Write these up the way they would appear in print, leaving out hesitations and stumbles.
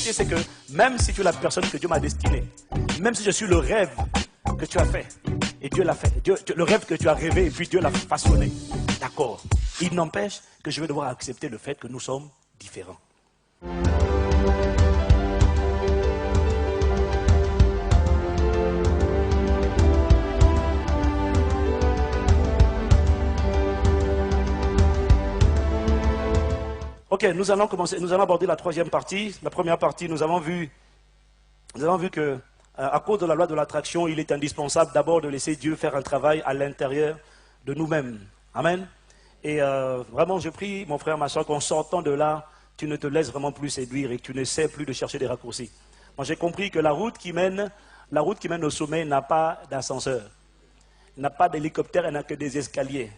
vérité, c'est que même si tu es la personne que Dieu m'a destinée, même si je suis le rêve que tu as fait, et Dieu l'a fait, le rêve que tu as rêvé, et puis Dieu l'a façonné, d'accord. Il n'empêche que je vais devoir accepter le fait que nous sommes différents. Ok, nous allons aborder la troisième partie. La première partie, nous avons vu que, à cause de la loi de l'attraction, il est indispensable d'abord de laisser Dieu faire un travail à l'intérieur de nous-mêmes. Amen. Et vraiment, je prie, mon frère, ma soeur, qu'en sortant de là, tu ne te laisses vraiment plus séduire et que tu ne sais plus de chercher des raccourcis. Moi, j'ai compris que la route qui mène au sommet n'a pas d'ascenseur, n'a pas d'hélicoptère, elle n'a que des escaliers.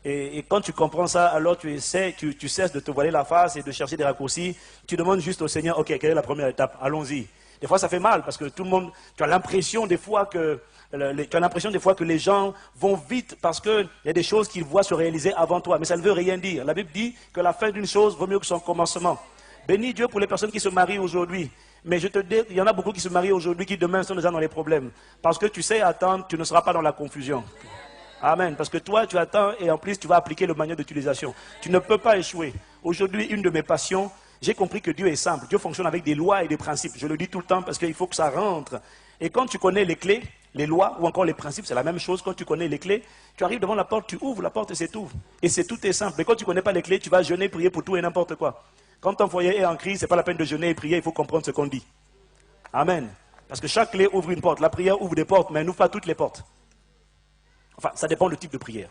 Et quand tu comprends ça, alors tu cesses de te voiler la face et de chercher des raccourcis. Tu demandes juste au Seigneur, ok, quelle est la première étape? Allons-y. Des fois, ça fait mal parce que tout le monde, tu as l'impression des fois que les gens vont vite parce qu'il y a des choses qu'ils voient se réaliser avant toi. Mais ça ne veut rien dire. La Bible dit que la fin d'une chose vaut mieux que son commencement. Bénis Dieu pour les personnes qui se marient aujourd'hui. Mais je te dis, il y en a beaucoup qui se marient aujourd'hui qui demain sont déjà dans les problèmes. Parce que tu sais attendre, tu ne seras pas dans la confusion. Amen. Parce que toi, tu attends et en plus, tu vas appliquer le manuel d'utilisation. Tu ne peux pas échouer. Aujourd'hui, une de mes passions, j'ai compris que Dieu est simple. Dieu fonctionne avec des lois et des principes. Je le dis tout le temps parce qu'il faut que ça rentre. Et quand tu connais les clés, les lois ou encore les principes, c'est la même chose. Quand tu connais les clés, tu arrives devant la porte, tu ouvres la porte et c'est tout. Et tout est simple. Mais quand tu ne connais pas les clés, tu vas jeûner, prier pour tout et n'importe quoi. Quand ton foyer est en crise, ce n'est pas la peine de jeûner et prier, il faut comprendre ce qu'on dit. Amen. Parce que chaque clé ouvre une porte. La prière ouvre des portes, mais elle n'ouvre pas toutes les portes. Enfin, ça dépend du type de prière.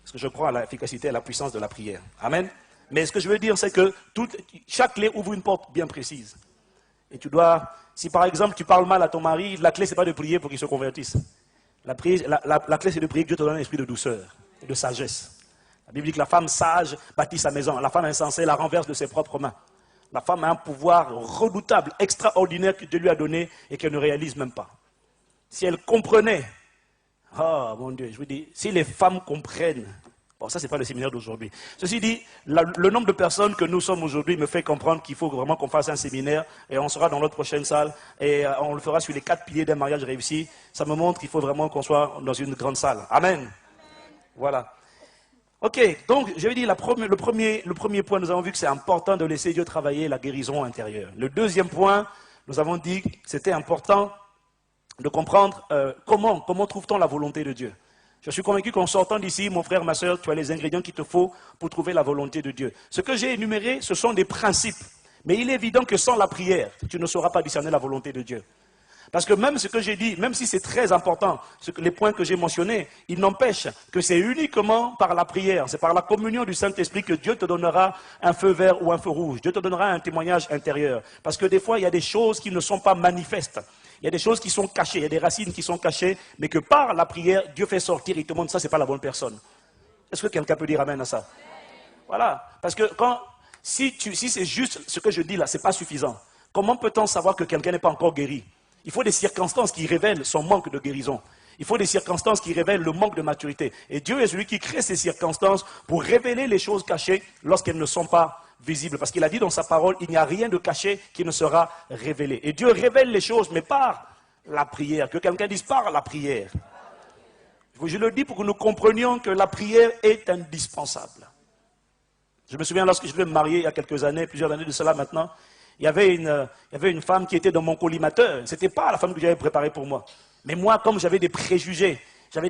Parce que je crois à l'efficacité et à la puissance de la prière. Amen. Mais ce que je veux dire, c'est que chaque clé ouvre une porte bien précise. Et tu dois, si par exemple tu parles mal à ton mari, la clé, ce n'est pas de prier pour qu'il se convertisse. La clé, c'est de prier que Dieu te donne un esprit de douceur et de sagesse. La Bible dit que la femme sage bâtit sa maison. La femme insensée la renverse de ses propres mains. La femme a un pouvoir redoutable, extraordinaire que Dieu lui a donné et qu'elle ne réalise même pas. Si elle comprenait, oh mon Dieu, je vous dis, si les femmes comprennent, bon ça c'est pas le séminaire d'aujourd'hui. Ceci dit, le nombre de personnes que nous sommes aujourd'hui me fait comprendre qu'il faut vraiment qu'on fasse un séminaire et on sera dans notre prochaine salle et on le fera sur les 4 piliers d'un mariage réussi. Ça me montre qu'il faut vraiment qu'on soit dans une grande salle. Amen. Voilà. Ok, donc je vais dire le premier point, nous avons vu que c'est important de laisser Dieu travailler la guérison intérieure. Le deuxième point, nous avons dit que c'était important de comprendre comment trouve-t-on la volonté de Dieu. Je suis convaincu qu'en sortant d'ici, mon frère, ma soeur, tu as les ingrédients qu'il te faut pour trouver la volonté de Dieu. Ce que j'ai énuméré, ce sont des principes. Mais il est évident que sans la prière, tu ne sauras pas discerner la volonté de Dieu. Parce que même ce que j'ai dit, même si c'est très important, les points que j'ai mentionnés, il n'empêche que c'est uniquement par la prière, c'est par la communion du Saint-Esprit que Dieu te donnera un feu vert ou un feu rouge. Dieu te donnera un témoignage intérieur. Parce que des fois, il y a des choses qui ne sont pas manifestes. Il y a des choses qui sont cachées, il y a des racines qui sont cachées, mais que par la prière, Dieu fait sortir, il te montre ça, ce n'est pas la bonne personne. Est-ce que quelqu'un peut dire amen à ça? Voilà. Parce que si c'est juste ce que je dis là, ce n'est pas suffisant. Comment peut-on savoir que quelqu'un n'est pas encore guéri? Il faut des circonstances qui révèlent son manque de guérison. Il faut des circonstances qui révèlent le manque de maturité. Et Dieu est celui qui crée ces circonstances pour révéler les choses cachées lorsqu'elles ne sont pas visibles. Parce qu'il a dit dans sa parole, il n'y a rien de caché qui ne sera révélé. Et Dieu révèle les choses, mais par la prière. Que quelqu'un dise par la prière. Je le dis pour que nous comprenions que la prière est indispensable. Je me souviens lorsque je devais me marier il y a quelques années, plusieurs années de cela maintenant, il y avait une femme qui était dans mon collimateur. Ce n'était pas la femme que j'avais préparée pour moi. Mais moi, comme j'avais des préjugés, j'avais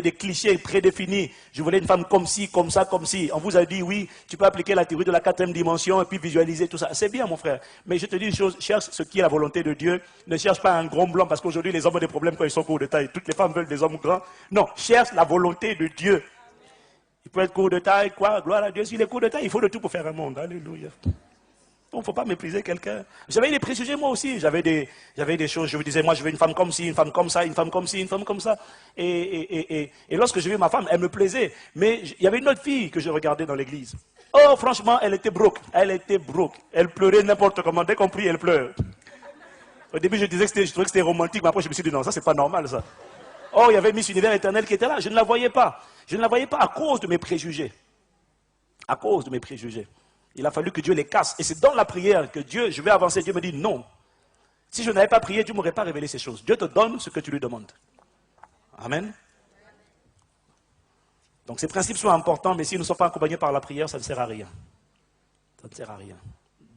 des clichés prédéfinis. Je voulais une femme comme ci, comme ça, comme ci. On vous a dit, oui, tu peux appliquer la théorie de la 4e dimension et puis visualiser tout ça. C'est bien, mon frère. Mais je te dis une chose, cherche ce qui est la volonté de Dieu. Ne cherche pas un gros blanc, parce qu'aujourd'hui, les hommes ont des problèmes quand ils sont courts de taille. Toutes les femmes veulent des hommes grands. Non, cherche la volonté de Dieu. Il peut être court de taille, quoi, gloire à Dieu. S'il est court de taille, il faut de tout pour faire un monde. Alléluia. Il ne faut pas mépriser quelqu'un. J'avais des préjugés moi aussi. J'avais des choses. Je me disais, moi je veux une femme comme ci, une femme comme ça, une femme comme ci, une femme comme ça. Et lorsque j'ai vu ma femme, elle me plaisait. Mais il y avait une autre fille que je regardais dans l'église. Oh, franchement, elle était broke. Elle était broke. Elle pleurait n'importe comment. Dès qu'on prie, elle pleure. Au début, je trouvais que c'était romantique. Mais après, je me suis dit, non, ça, c'est pas normal, ça. Oh, il y avait Miss Univers éternel qui était là. Je ne la voyais pas. Je ne la voyais pas à cause de mes préjugés. À cause de mes préjugés. Il a fallu que Dieu les casse. Et c'est dans la prière que Dieu, je vais avancer. Dieu me dit non. Si je n'avais pas prié, Dieu ne m'aurait pas révélé ces choses. Dieu te donne ce que tu lui demandes. Amen. Donc ces principes sont importants, mais s'ils ne sont pas accompagnés par la prière, ça ne sert à rien. Ça ne sert à rien.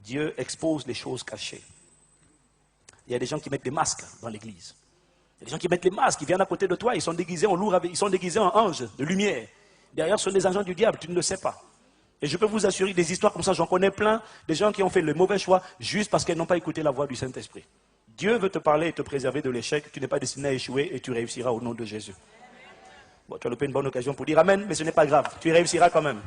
Dieu expose les choses cachées. Il y a des gens qui mettent des masques dans l'église. Il y a des gens qui mettent les masques, ils viennent à côté de toi, ils sont déguisés en lourd, ils sont déguisés en anges de lumière. Derrière, ce sont des agents du diable, tu ne le sais pas. Et je peux vous assurer, des histoires comme ça, j'en connais plein, des gens qui ont fait le mauvais choix juste parce qu'ils n'ont pas écouté la voix du Saint-Esprit. Dieu veut te parler et te préserver de l'échec, tu n'es pas destiné à échouer et tu réussiras au nom de Jésus. Bon, tu as loupé une bonne occasion pour dire Amen, mais ce n'est pas grave, tu réussiras quand même.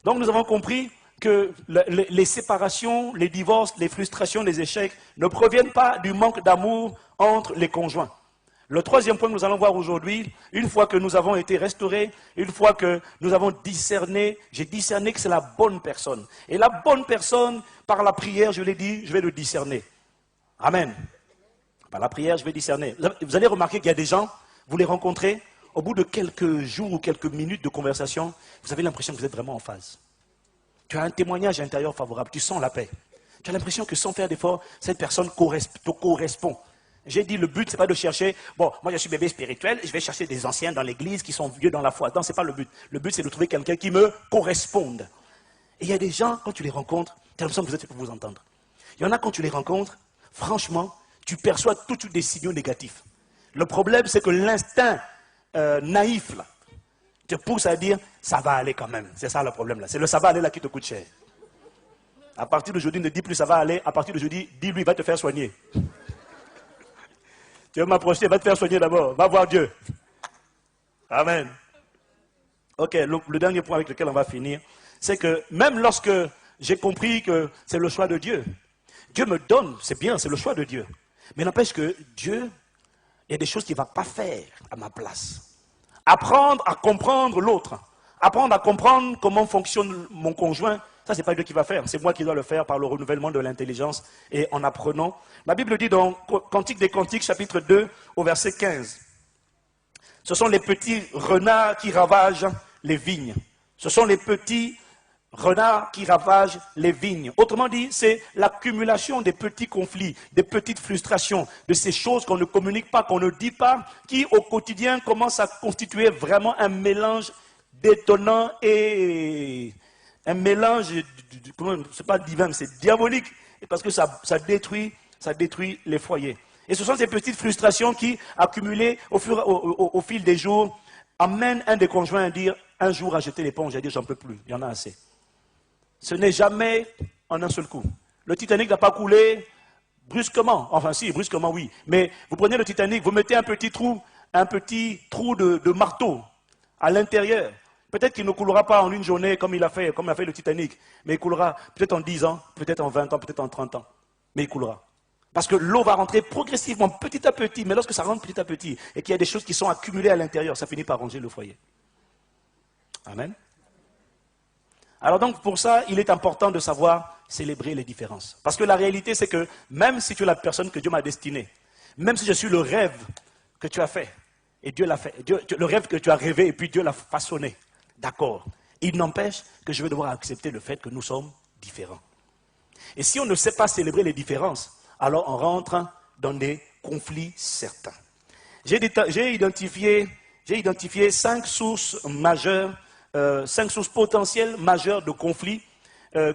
Donc nous avons compris que les séparations, les divorces, les frustrations, les échecs ne proviennent pas du manque d'amour entre les conjoints. Le troisième point que nous allons voir aujourd'hui, une fois que nous avons été restaurés, une fois que nous avons discerné, j'ai discerné que c'est la bonne personne. Et la bonne personne, par la prière, je l'ai dit, je vais le discerner. Amen. Par la prière, je vais discerner. Vous allez remarquer qu'il y a des gens, vous les rencontrez, au bout de quelques jours ou quelques minutes de conversation, vous avez l'impression que vous êtes vraiment en phase. Tu as un témoignage intérieur favorable, tu sens la paix. Tu as l'impression que sans faire d'effort, cette personne te correspond. J'ai dit, le but, ce n'est pas de chercher, bon, moi je suis bébé spirituel, je vais chercher des anciens dans l'église qui sont vieux dans la foi. Non, ce n'est pas le but. Le but, c'est de trouver quelqu'un qui me corresponde. Et il y a des gens, quand tu les rencontres, tu as l'impression que vous êtes fait pour vous entendre. Il y en a, quand tu les rencontres, franchement, tu perçois tout de suite des signaux négatifs. Le problème, c'est que l'instinct naïf, là, te pousse à dire, ça va aller quand même. C'est ça le problème là. C'est le ça va aller là qui te coûte cher. À partir d'aujourd'hui, ne dis plus ça va aller. À partir d'aujourd'hui, dis-lui, il va te faire soigner. Tu veux m'approcher, il va te faire soigner d'abord. Va voir Dieu. Amen. Ok, le dernier point avec lequel on va finir, c'est que même lorsque j'ai compris que c'est le choix de Dieu, Dieu me donne, c'est bien, c'est le choix de Dieu. Mais n'empêche que Dieu, il y a des choses qu'il ne va pas faire à ma place. Apprendre à comprendre l'autre. Apprendre à comprendre comment fonctionne mon conjoint. Ça, ce n'est pas Dieu qui va faire. C'est moi qui dois le faire par le renouvellement de l'intelligence et en apprenant. La Bible dit dans Cantique des Cantiques, chapitre 2, au verset 15. Ce sont les petits renards qui ravagent les vignes. Ce sont les petits renards qui ravagent les vignes. Autrement dit, c'est l'accumulation des petits conflits, des petites frustrations, de ces choses qu'on ne communique pas, qu'on ne dit pas, qui au quotidien commencent à constituer vraiment un mélange détonnant et un mélange, c'est pas divin, mais c'est diabolique, parce que ça détruit les foyers. Et ce sont ces petites frustrations qui, accumulées au fil des jours, amènent un des conjoints à dire, un jour à jeter l'éponge, à dire j'en peux plus, il y en a assez. Ce n'est jamais en un seul coup. Le Titanic n'a pas coulé brusquement. Enfin si, brusquement oui. Mais vous prenez le Titanic, vous mettez un petit trou de marteau à l'intérieur. Peut-être qu'il ne coulera pas en une journée comme il a fait le Titanic. Mais il coulera peut-être en 10 ans, peut-être en 20 ans, peut-être en 30 ans. Mais il coulera. Parce que l'eau va rentrer progressivement, petit à petit. Mais lorsque ça rentre petit à petit et qu'il y a des choses qui sont accumulées à l'intérieur, ça finit par ronger le foyer. Amen. Alors donc, pour ça, il est important de savoir célébrer les différences. Parce que la réalité, c'est que même si tu es la personne que Dieu m'a destinée, même si je suis le rêve que tu as fait, et Dieu l'a fait, le rêve que tu as rêvé, et puis Dieu l'a façonné, d'accord, il n'empêche que je vais devoir accepter le fait que nous sommes différents. Et si on ne sait pas célébrer les différences, alors on rentre dans des conflits certains. J'ai identifié 5 sources majeures, 5 sources potentielles majeures de conflits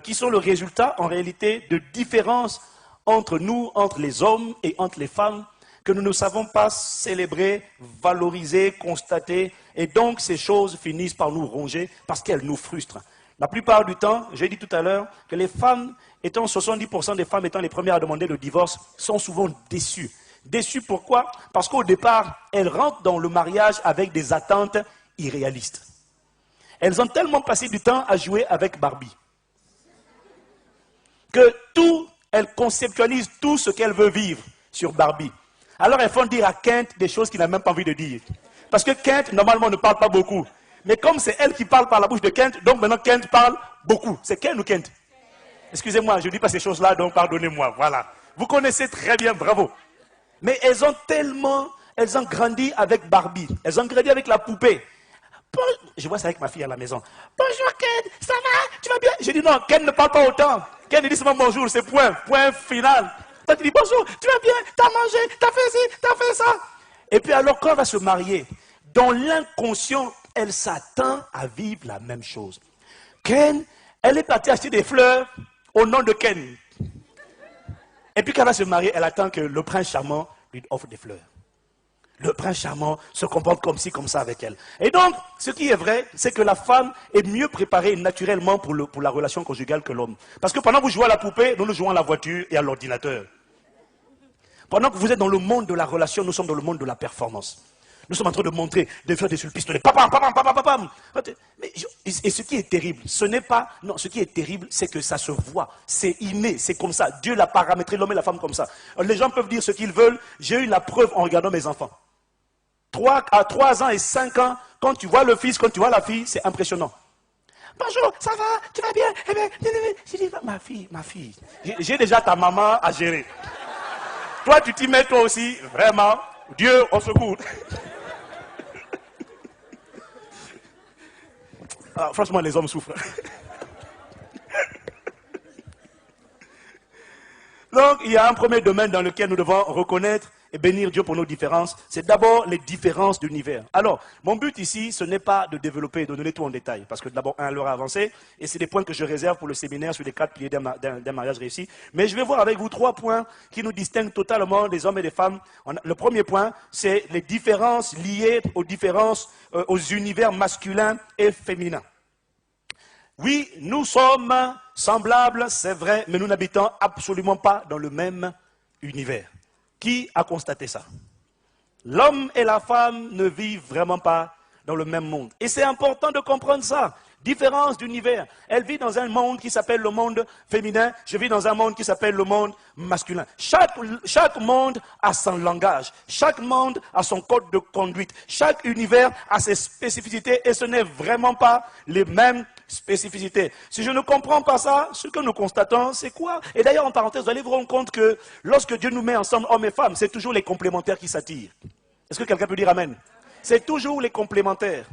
qui sont le résultat en réalité de différences entre nous, entre les hommes et entre les femmes que nous ne savons pas célébrer, valoriser, constater et donc ces choses finissent par nous ronger parce qu'elles nous frustrent. La plupart du temps, j'ai dit tout à l'heure que les femmes, 70% des femmes étant les premières à demander le divorce, sont souvent déçues. Déçues pourquoi? Parce qu'au départ, elles rentrent dans le mariage avec des attentes irréalistes. Elles ont tellement passé du temps à jouer avec Barbie que elles conceptualisent tout ce qu'elles veulent vivre sur Barbie. Alors elles font dire à Kent des choses qu'il n'a même pas envie de dire. Parce que Kent, normalement, ne parle pas beaucoup. Mais comme c'est elle qui parle par la bouche de Kent, donc maintenant Kent parle beaucoup. C'est Ken ou Kent? Excusez-moi, je ne dis pas ces choses-là, donc pardonnez-moi. Voilà. Vous connaissez très bien, bravo. Mais elles ont grandi avec Barbie. Elles ont grandi avec la poupée. Je vois ça avec ma fille à la maison. Bonjour Ken, Ken, ça va? Tu vas bien? J'ai dit non, Ken ne parle pas autant. Ken dit seulement bonjour, c'est point final. Toi tu dis bonjour, tu vas bien? T'as mangé, t'as fait ci, t'as fait ça. Et puis alors quand elle va se marier, dans l'inconscient, elle s'attend à vivre la même chose. Ken, elle est partie acheter des fleurs au nom de Ken. Et puis quand elle va se marier, elle attend que le prince charmant lui offre des fleurs. Le prince charmant se comporte comme ci, comme ça avec elle. Et donc, ce qui est vrai, c'est que la femme est mieux préparée naturellement pour la relation conjugale que l'homme. Parce que pendant que vous jouez à la poupée, nous jouons à la voiture et à l'ordinateur. Pendant que vous êtes dans le monde de la relation, nous sommes dans le monde de la performance. Nous sommes en train de montrer, de faire des sur le pistolet. Papam, papam, papam, papam. Et ce qui est terrible, ce n'est pas... Non, ce qui est terrible, c'est que ça se voit. C'est inné, c'est comme ça. Dieu l'a paramétré, l'homme et la femme comme ça. Les gens peuvent dire ce qu'ils veulent. J'ai eu la preuve en regardant mes enfants. À 3 ans et 5 ans, quand tu vois le fils, quand tu vois la fille, c'est impressionnant. Bonjour, ça va? Tu vas bien? Eh bien, j'ai dit, ma fille, j'ai déjà ta maman à gérer. Toi, tu t'y mets toi aussi, vraiment. Dieu, au secours. Alors, franchement, les hommes souffrent. Donc, il y a un premier domaine dans lequel nous devons reconnaître et bénir Dieu pour nos différences. C'est d'abord les différences d'univers. Alors, mon but ici, ce n'est pas de développer et de donner tout en détail. Parce que d'abord, l'heure a avancé. Et c'est des points que je réserve pour le séminaire sur les 4 piliers d'un mariage réussi. Mais je vais voir avec vous 3 points qui nous distinguent totalement des hommes et des femmes. Le premier point, c'est les différences liées aux différences, aux univers masculins et féminins. Oui, nous sommes semblables, c'est vrai, mais nous n'habitons absolument pas dans le même univers. Qui a constaté ça? L'homme et la femme ne vivent vraiment pas dans le même monde. Et c'est important de comprendre ça. Différence d'univers. Elle vit dans un monde qui s'appelle le monde féminin. Je vis dans un monde qui s'appelle le monde masculin. Chaque monde a son langage. Chaque monde a son code de conduite. Chaque univers a ses spécificités et ce n'est vraiment pas les mêmes spécificités. Si je ne comprends pas ça, ce que nous constatons, c'est quoi? Et d'ailleurs, en parenthèse, vous allez vous rendre compte que lorsque Dieu nous met ensemble, hommes et femmes, c'est toujours les complémentaires qui s'attirent. Est-ce que quelqu'un peut dire amen? C'est toujours les complémentaires.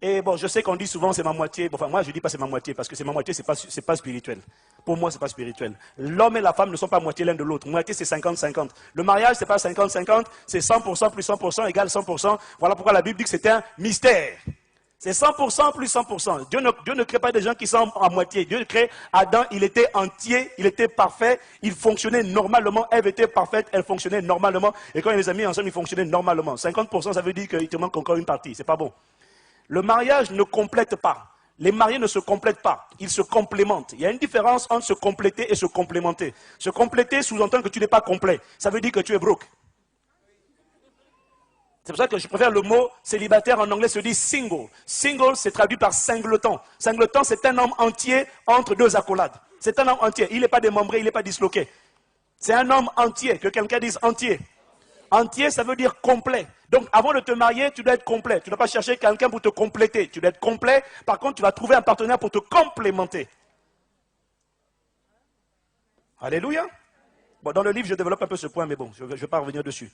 Et bon, je sais qu'on dit souvent c'est ma moitié. Enfin, moi, je ne dis pas c'est ma moitié parce que c'est ma moitié, c'est pas spirituel. Pour moi, c'est pas spirituel. L'homme et la femme ne sont pas moitié l'un de l'autre. Moitié, c'est 50-50. Le mariage, c'est pas 50-50, c'est 100% plus 100% égale 100%. Voilà pourquoi la Bible dit que c'est un mystère. C'est 100% plus 100%. Dieu ne crée pas des gens qui sont à moitié. Dieu crée Adam, il était entier, il était parfait, il fonctionnait normalement. Ève était parfaite, elle fonctionnait normalement. Et quand il les a mis ensemble, ils fonctionnaient normalement. 50%, ça veut dire qu'il te manque encore une partie. C'est pas bon. Le mariage ne complète pas. Les mariés ne se complètent pas. Ils se complémentent. Il y a une différence entre se compléter et se complémenter. Se compléter sous-entend que tu n'es pas complet. Ça veut dire que tu es broke. C'est pour ça que je préfère le mot célibataire en anglais se dit single. Single, c'est traduit par singleton. Singleton, c'est un homme entier entre 2 accolades. C'est un homme entier. Il n'est pas démembré, il n'est pas disloqué. C'est un homme entier. Que quelqu'un dise entier. Entier, ça veut dire complet. Donc, avant de te marier, tu dois être complet. Tu ne dois pas chercher quelqu'un pour te compléter. Tu dois être complet. Par contre, tu vas trouver un partenaire pour te complémenter. Alléluia. Bon, dans le livre, je développe un peu ce point, mais bon, je ne vais pas revenir dessus.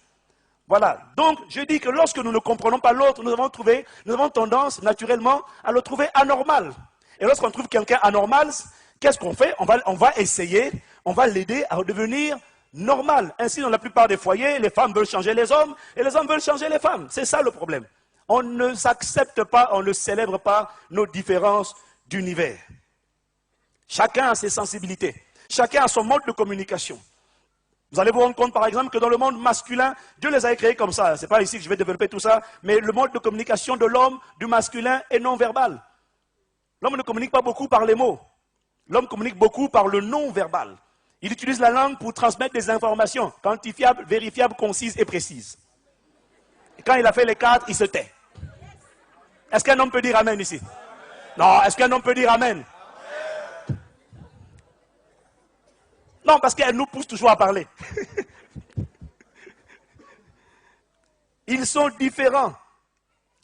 Voilà. Donc, je dis que lorsque nous ne comprenons pas l'autre, nous avons tendance, naturellement, à le trouver anormal. Et lorsqu'on trouve quelqu'un anormal, qu'est-ce qu'on fait? On va essayer, on va l'aider à redevenir normal. Ainsi, dans la plupart des foyers, les femmes veulent changer les hommes et les hommes veulent changer les femmes. C'est ça le problème. On ne s'accepte pas, on ne célèbre pas nos différences d'univers. Chacun a ses sensibilités. Chacun a son mode de communication. Vous allez vous rendre compte, par exemple, que dans le monde masculin, Dieu les a créés comme ça. Ce n'est pas ici que je vais développer tout ça, mais le mode de communication de l'homme, du masculin, est non-verbal. L'homme ne communique pas beaucoup par les mots. L'homme communique beaucoup par le non-verbal. Il utilise la langue pour transmettre des informations quantifiables, vérifiables, concises et précises. Et quand il a fait les 4, il se tait. Est-ce qu'un homme peut dire amen ici? Non, est-ce qu'un homme peut dire amen? Non, parce qu'elle nous pousse toujours à parler. Ils sont différents.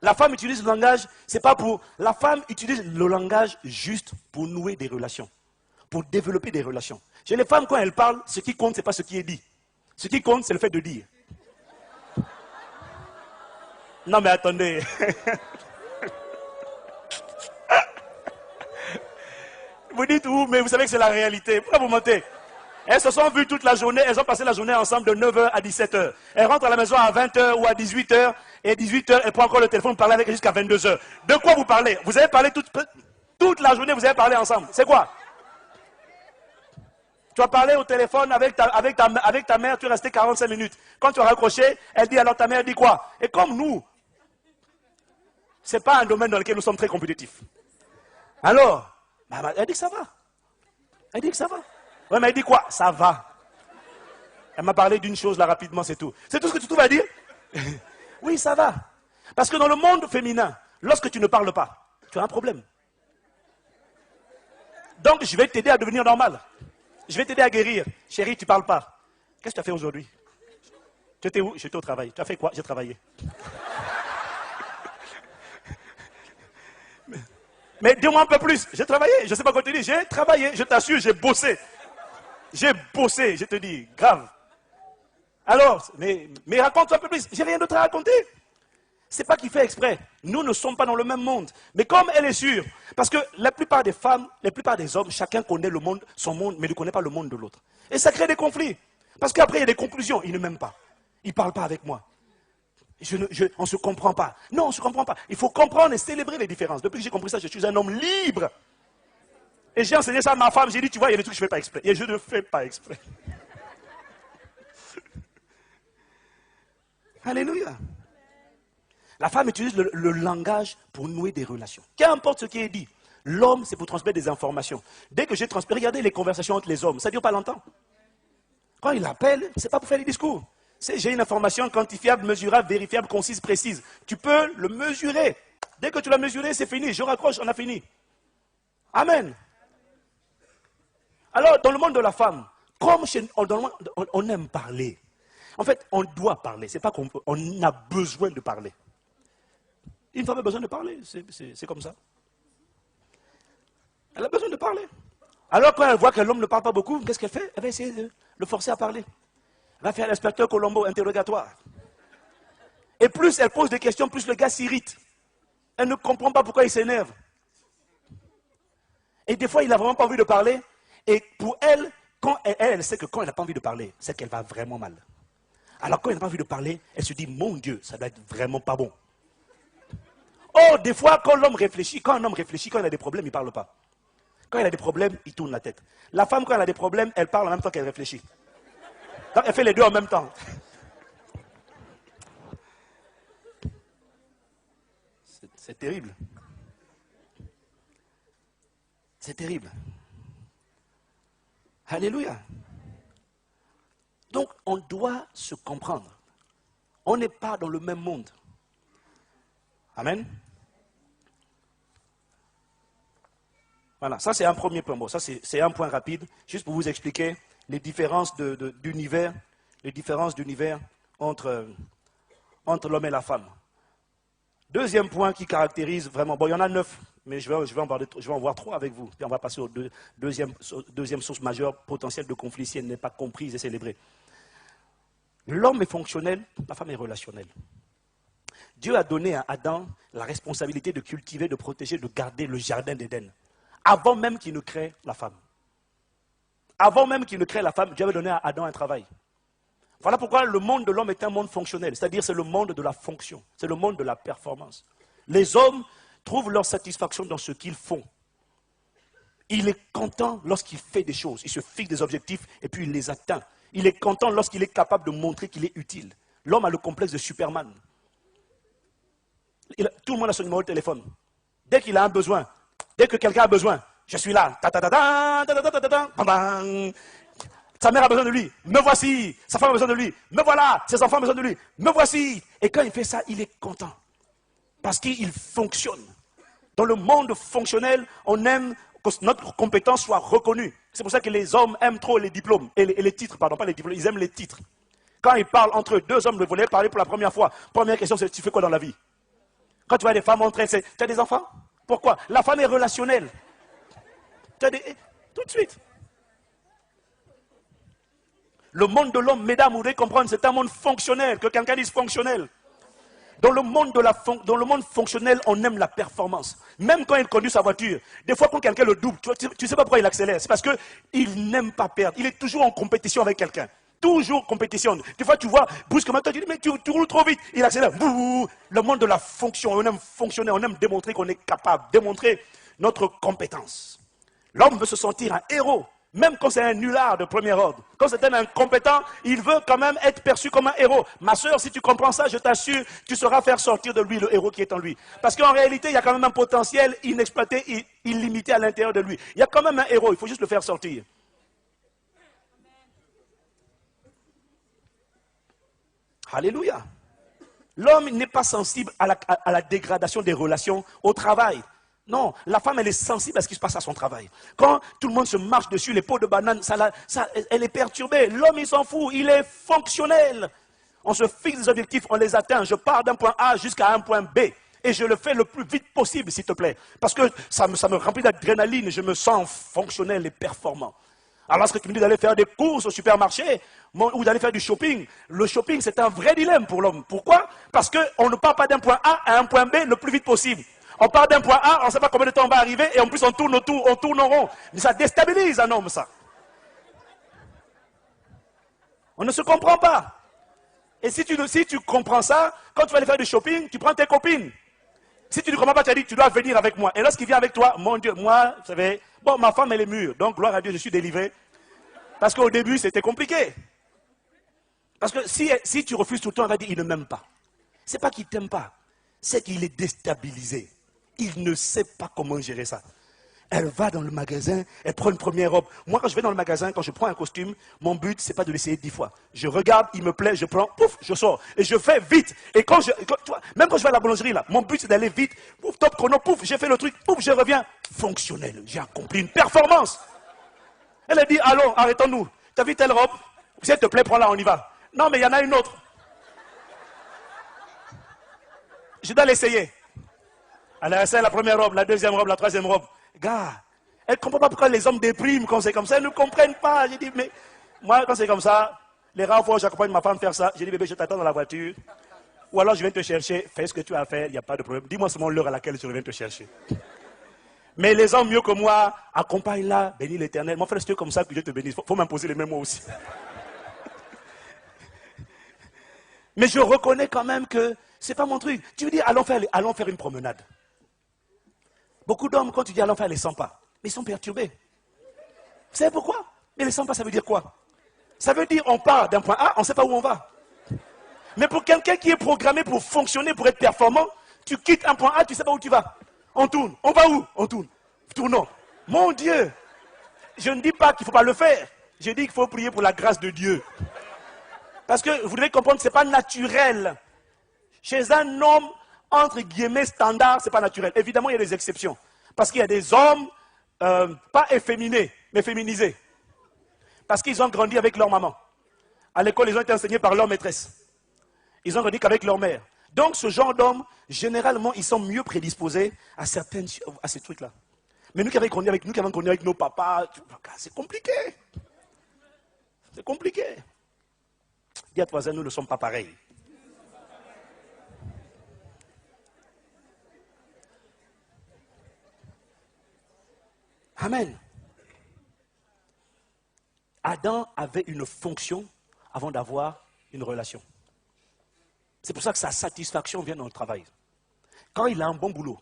La femme utilise le langage, c'est pas pour... La femme utilise le langage juste pour nouer des relations, pour développer des relations. Chez les femmes, quand elles parlent, ce qui compte, ce n'est pas ce qui est dit. Ce qui compte, c'est le fait de dire. Non mais attendez. Vous dites où, mais vous savez que c'est la réalité. Pourquoi vous mentez? Elles se sont vues toute la journée, elles ont passé la journée ensemble de 9h à 17h. Elles rentrent à la maison à 20h ou à 18h, et à 18h, elles prennent encore le téléphone pour parler avec elle jusqu'à 22h. De quoi vous parlez? Vous avez parlé toute la journée, vous avez parlé ensemble. C'est quoi? Tu as parlé au téléphone avec ta mère, tu es resté 45 minutes. Quand tu as raccroché, elle dit alors ta mère dit quoi? Et comme nous, ce n'est pas un domaine dans lequel nous sommes très compétitifs. Alors, elle dit que ça va. Elle dit que ça va. Ouais, mais elle dit quoi? Ça va. Elle m'a parlé d'une chose là rapidement, c'est tout. C'est tout ce que tu vas dire? Oui, ça va. Parce que dans le monde féminin, lorsque tu ne parles pas, tu as un problème. Donc, je vais t'aider à devenir normal. Je vais t'aider à guérir. Chérie, tu ne parles pas. Qu'est-ce que tu as fait aujourd'hui? Tu étais où? J'étais au travail. Tu as fait quoi? J'ai travaillé. Mais dis-moi un peu plus. J'ai travaillé. Je ne sais pas quoi te dire. J'ai travaillé. Je t'assure, j'ai bossé. J'ai bossé, je te dis, grave. Alors, mais raconte un peu plus. J'ai rien d'autre à raconter. C'est pas qu'il fait exprès. Nous ne sommes pas dans le même monde. Mais comme elle est sûre, parce que la plupart des femmes, la plupart des hommes, chacun connaît le monde, son monde, mais ne connaît pas le monde de l'autre. Et ça crée des conflits. Parce qu'après, il y a des conclusions. Il ne m'aime pas. Il ne parle pas avec moi. On ne se comprend pas. Non, on ne se comprend pas. Il faut comprendre et célébrer les différences. Depuis que j'ai compris ça, je suis un homme libre. Et j'ai enseigné ça à ma femme, j'ai dit, tu vois, il y a des trucs que je ne fais pas exprès. Et je ne fais pas exprès. Alléluia. La femme utilise le langage pour nouer des relations. Qu'importe ce qui est dit, l'homme, c'est pour transmettre des informations. Dès que j'ai transmis, regardez les conversations entre les hommes, ça ne dure pas longtemps. Quand il appelle, ce n'est pas pour faire des discours. J'ai une information quantifiable, mesurable, vérifiable, concise, précise. Tu peux le mesurer. Dès que tu l'as mesuré, c'est fini. Je raccroche, on a fini. Amen. Alors, dans le monde de la femme, comme on aime parler. En fait, on doit parler. C'est pas qu'on peut, on a besoin de parler. Une femme a besoin de parler, c'est comme ça. Elle a besoin de parler. Alors, quand elle voit que l'homme ne parle pas beaucoup, qu'est-ce qu'elle fait? Elle va essayer de le forcer à parler. Elle va faire l'inspecteur Colombo, interrogatoire. Et plus elle pose des questions, plus le gars s'irrite. Elle ne comprend pas pourquoi il s'énerve. Et des fois, il n'a vraiment pas envie de parler. Et pour elle, elle sait que quand elle n'a pas envie de parler, c'est qu'elle va vraiment mal. Alors quand elle n'a pas envie de parler, elle se dit, mon Dieu, ça doit être vraiment pas bon. Or, des fois, quand un homme réfléchit, quand il a des problèmes, il ne parle pas. Quand il a des problèmes, il tourne la tête. La femme, quand elle a des problèmes, elle parle en même temps qu'elle réfléchit. Donc, elle fait les deux en même temps. C'est terrible. C'est terrible. Alléluia. Donc, on doit se comprendre. On n'est pas dans le même monde. Amen. Voilà, ça c'est un premier point. Bon, ça c'est un point rapide, juste pour vous expliquer les différences d'univers, entre l'homme et la femme. Deuxième point qui caractérise vraiment, bon il y en a 9, mais je vais en voir 3 avec vous. Puis on va passer au deuxième source majeure potentielle de conflit si elle n'est pas comprise et célébrée. L'homme est fonctionnel, la femme est relationnelle. Dieu a donné à Adam la responsabilité de cultiver, de protéger, de garder le jardin d'Éden. Avant même qu'il ne crée la femme. Avant même qu'il ne crée la femme, Dieu avait donné à Adam un travail. Voilà pourquoi le monde de l'homme est un monde fonctionnel, c'est-à-dire c'est le monde de la fonction, c'est le monde de la performance. Les hommes trouvent leur satisfaction dans ce qu'ils font. Il est content lorsqu'il fait des choses, il se fixe des objectifs et puis il les atteint. Il est content lorsqu'il est capable de montrer qu'il est utile. L'homme a le complexe de Superman. Tout le monde a son numéro de téléphone. Dès qu'il a un besoin, dès que quelqu'un a besoin, je suis là. Sa mère a besoin de lui, me voici. Sa femme a besoin de lui, me voilà. Ses enfants ont besoin de lui, me voici. Et quand il fait ça, il est content. Parce qu'il fonctionne. Dans le monde fonctionnel, on aime que notre compétence soit reconnue. C'est pour ça que les hommes aiment trop les diplômes, et les titres, pardon, pas les diplômes, ils aiment les titres. Quand ils parlent entre eux, deux hommes, vous voulez parler pour la première fois. Première question, c'est tu fais quoi dans la vie? Quand tu vois des femmes entrer, c'est tu as des enfants? Pourquoi? La femme est relationnelle. Tout de suite. Le monde de l'homme, mesdames, vous devez comprendre, c'est un monde fonctionnel. Que quelqu'un dise fonctionnel. Dans le monde dans le monde fonctionnel, on aime la performance. Même quand il conduit sa voiture, des fois quand quelqu'un le double, tu ne sais pas pourquoi il accélère. C'est parce qu'il n'aime pas perdre. Il est toujours en compétition avec quelqu'un. Toujours compétition. Des fois, tu vois, brusquement, tu dis, mais tu roules trop vite. Il accélère. Le monde de la fonction, on aime fonctionner, on aime démontrer qu'on est capable, démontrer notre compétence. L'homme veut se sentir un héros, même quand c'est un nulard de premier ordre. Quand c'est un incompétent, il veut quand même être perçu comme un héros. Ma soeur, si tu comprends ça, je t'assure, tu sauras faire sortir de lui le héros qui est en lui. Parce qu'en réalité, il y a quand même un potentiel inexploité, illimité à l'intérieur de lui. Il y a quand même un héros, il faut juste le faire sortir. Alléluia. L'homme n'est pas sensible à la dégradation des relations au travail. Non, la femme, elle est sensible à ce qui se passe à son travail. Quand tout le monde se marche dessus, les pots de banane, elle est perturbée. L'homme, il s'en fout, il est fonctionnel. On se fixe des objectifs, on les atteint. Je pars d'un point A jusqu'à un point B. Et je le fais le plus vite possible, s'il te plaît. Parce que ça me remplit d'adrénaline, je me sens fonctionnel et performant. Alors, lorsque tu me dis d'aller faire des courses au supermarché ou d'aller faire du shopping, le shopping, c'est un vrai dilemme pour l'homme. Pourquoi? Parce qu'on ne part pas d'un point A à un point B le plus vite possible. On part d'un point A, on ne sait pas combien de temps on va arriver, et en plus on tourne autour, on tourne en rond. Mais ça déstabilise un homme, ça. On ne se comprend pas. Et si tu comprends ça, quand tu vas aller faire du shopping, tu prends tes copines. Si tu ne comprends pas, tu as dit, tu dois venir avec moi. Et lorsqu'il vient avec toi, mon Dieu, moi, vous savez, bon, ma femme, elle est mûre. Donc, gloire à Dieu, je suis délivré. Parce qu'au début, c'était compliqué. Parce que si tu refuses tout le temps, elle va dire, il ne m'aime pas. Ce n'est pas qu'il ne t'aime pas. C'est qu'il est déstabilisé. Il ne sait pas comment gérer ça. Elle va dans le magasin, elle prend une première robe. Moi, quand je vais dans le magasin, quand je prends un costume, mon but, ce n'est pas de l'essayer 10 fois. Je regarde, il me plaît, je prends, pouf, je sors. Et je fais vite. Et même quand je vais à la boulangerie, là, mon but, c'est d'aller vite. Pouf, top chrono, pouf, j'ai fait le truc, pouf, je reviens. Fonctionnel. J'ai accompli une performance. Elle a dit, allons, arrêtons-nous. Tu as vu telle robe? S'il te plaît, prends-la, on y va. Non, mais il y en a une autre. Je dois l'essayer. Elle a essayé la première robe, la deuxième robe, la troisième robe. Gars, elle ne comprend pas pourquoi les hommes dépriment quand c'est comme ça. Elles ne comprennent pas. J'ai dit, mais moi, quand c'est comme ça, les rares fois où j'accompagne ma femme faire ça, j'ai dit, bébé, je t'attends dans la voiture. Ou alors je viens te chercher, fais ce que tu as à faire, il n'y a pas de problème. Dis-moi seulement l'heure à laquelle je reviens te chercher. Mais les hommes mieux que moi, accompagne-la, bénis l'Éternel. Mon frère, c'est comme ça que Dieu te bénisse. Il faut m'imposer les mêmes mots aussi. Mais je reconnais quand même que ce n'est pas mon truc. Tu veux dire, allons faire une promenade. Beaucoup d'hommes, quand tu dis allons faire, ils ne les sentent pas. Mais ils sont perturbés. Vous savez pourquoi? Mais les 100 pas, ça veut dire quoi? Ça veut dire on part d'un point A, on ne sait pas où on va. Mais pour quelqu'un qui est programmé pour fonctionner, pour être performant, tu quittes un point A, tu ne sais pas où tu vas. On tourne. On va où? On tourne. Tournons. Mon Dieu! Je ne dis pas qu'il ne faut pas le faire. Je dis qu'il faut prier pour la grâce de Dieu. Parce que vous devez comprendre que ce n'est pas naturel. Chez un homme, entre guillemets, standard, ce n'est pas naturel. Évidemment, il y a des exceptions. Parce qu'il y a des hommes, pas efféminés, mais féminisés. Parce qu'ils ont grandi avec leur maman. À l'école, ils ont été enseignés par leur maîtresse. Ils ont grandi qu'avec leur mère. Donc, ce genre d'hommes, généralement, ils sont mieux prédisposés à ces trucs-là. Mais nous qui avons grandi avec nos papas, c'est compliqué. C'est compliqué. Dis à toi, nous ne sommes pas pareils. Amen. Adam avait une fonction avant d'avoir une relation. C'est pour ça que sa satisfaction vient dans le travail. Quand il a un bon boulot,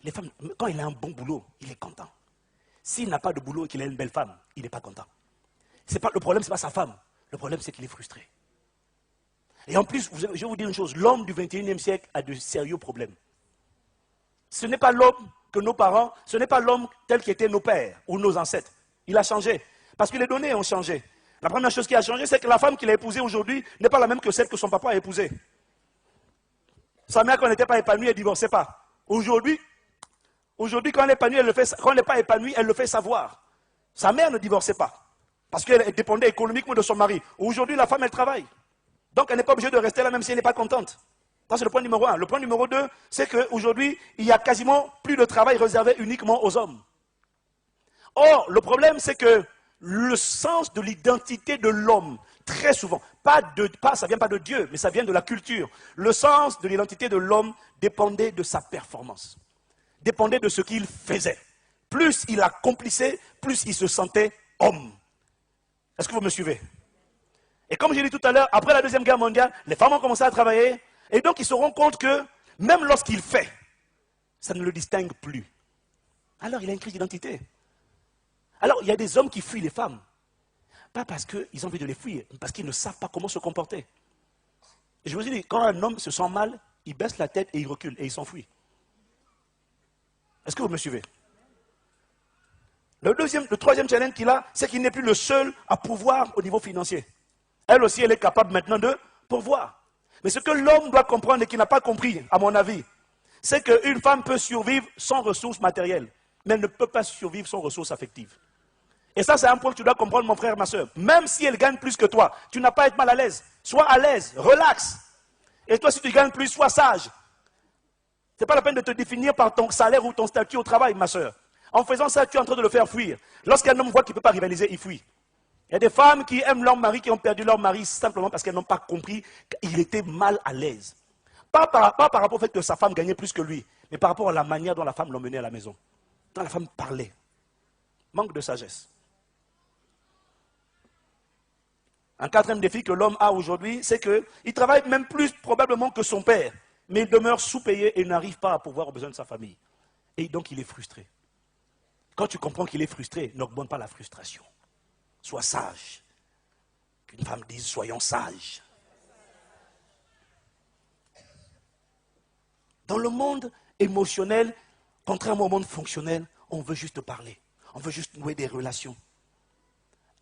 les femmes, quand il a un bon boulot, il est content. S'il n'a pas de boulot et qu'il a une belle femme, il n'est pas content. Le problème, ce n'est pas sa femme. Le problème, c'est qu'il est frustré. Et en plus, je vais vous dire une chose, l'homme du 21e siècle a de sérieux problèmes. Ce n'est pas l'homme que nos parents, ce n'est pas l'homme tel qu'étaient nos pères ou nos ancêtres. Il a changé. Parce que les données ont changé. La première chose qui a changé, c'est que la femme qu'il a épousée aujourd'hui n'est pas la même que celle que son papa a épousée. Sa mère, quand elle n'était pas épanouie, elle ne divorçait pas. Aujourd'hui, quand elle est épanouie, quand elle n'est pas épanouie, elle le fait savoir. Sa mère ne divorçait pas. Parce qu'elle dépendait économiquement de son mari. Aujourd'hui, la femme, elle travaille. Donc, elle n'est pas obligée de rester là, même si elle n'est pas contente. Ça, c'est le point numéro 1. Le point numéro 2, c'est qu'aujourd'hui, il y a quasiment plus de travail réservé uniquement aux hommes. Or, le problème, c'est que le sens de l'identité de l'homme, très souvent, Ça vient pas de Dieu, mais ça vient de la culture. Le sens de l'identité de l'homme dépendait de sa performance, dépendait de ce qu'il faisait. Plus il accomplissait, plus il se sentait homme. Est-ce que vous me suivez? Et comme j'ai dit tout à l'heure, après la Deuxième Guerre mondiale, les femmes ont commencé à travailler, et donc ils se rendent compte que même lorsqu'il fait, ça ne le distingue plus. Alors il a une crise d'identité. Alors il y a des hommes qui fuient les femmes. Pas parce qu'ils ont envie de les fuir, mais parce qu'ils ne savent pas comment se comporter. Et je vous ai dit, quand un homme se sent mal, il baisse la tête et il recule, et il s'enfuit. Est-ce que vous me suivez? Le troisième challenge qu'il a, c'est qu'il n'est plus le seul à pouvoir au niveau financier. Elle aussi, elle est capable maintenant de pourvoir. Mais ce que l'homme doit comprendre et qu'il n'a pas compris, à mon avis, c'est qu'une femme peut survivre sans ressources matérielles, mais elle ne peut pas survivre sans ressources affectives. Et ça, c'est un point que tu dois comprendre, mon frère, ma soeur. Même si elle gagne plus que toi, tu n'as pas à être mal à l'aise. Sois à l'aise, relax. Et toi, si tu gagnes plus, sois sage. Ce n'est pas la peine de te définir par ton salaire ou ton statut au travail, ma soeur. En faisant ça, tu es en train de le faire fuir. Lorsqu'un homme voit qu'il ne peut pas rivaliser, il fuit. Il y a des femmes qui aiment leur mari, qui ont perdu leur mari simplement parce qu'elles n'ont pas compris qu'il était mal à l'aise. Pas par rapport au fait que sa femme gagnait plus que lui, mais par rapport à la manière dont la femme l'emmenait à la maison. Dont la femme parlait. Manque de sagesse. Un quatrième défi que l'homme a aujourd'hui, c'est qu'il travaille même plus probablement que son père, mais il demeure sous-payé et n'arrive pas à pourvoir aux besoins de sa famille. Et donc il est frustré. Quand tu comprends qu'il est frustré, n'augmente pas la frustration. Sois sage. Qu'une femme dise, soyons sages. Dans le monde émotionnel, contrairement au monde fonctionnel, on veut juste parler. On veut juste nouer des relations.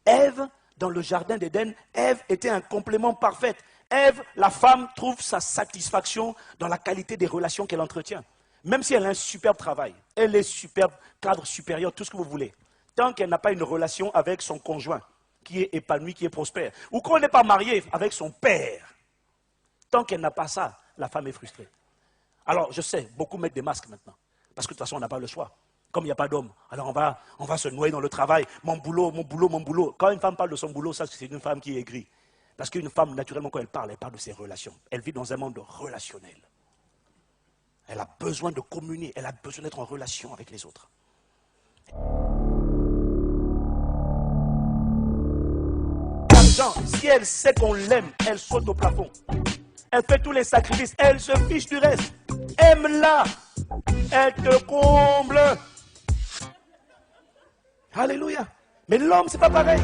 Ève, dans le jardin d'Éden, Ève était un complément parfait. Ève, la femme, trouve sa satisfaction dans la qualité des relations qu'elle entretient. Même si elle a un superbe travail, elle est superbe, cadre supérieur, tout ce que vous voulez. Tant qu'elle n'a pas une relation avec son conjoint, qui est épanoui, qui est prospère, ou qu'on n'est pas marié avec son père, tant qu'elle n'a pas ça, la femme est frustrée. Alors, je sais, beaucoup mettent des masques maintenant, parce que de toute façon, on n'a pas le choix. Comme il n'y a pas d'homme, alors on va se noyer dans le travail, mon boulot, mon boulot, mon boulot. Quand une femme parle de son boulot, ça c'est une femme qui est aigrie. Parce qu'une femme, naturellement, quand elle parle de ses relations. Elle vit dans un monde relationnel. Elle a besoin de communier, elle a besoin d'être en relation avec les autres. L'argent, si elle sait qu'on l'aime, elle saute au plafond. Elle fait tous les sacrifices, elle se fiche du reste. Aime-la, elle te comble. Alléluia. Mais l'homme, c'est pas pareil.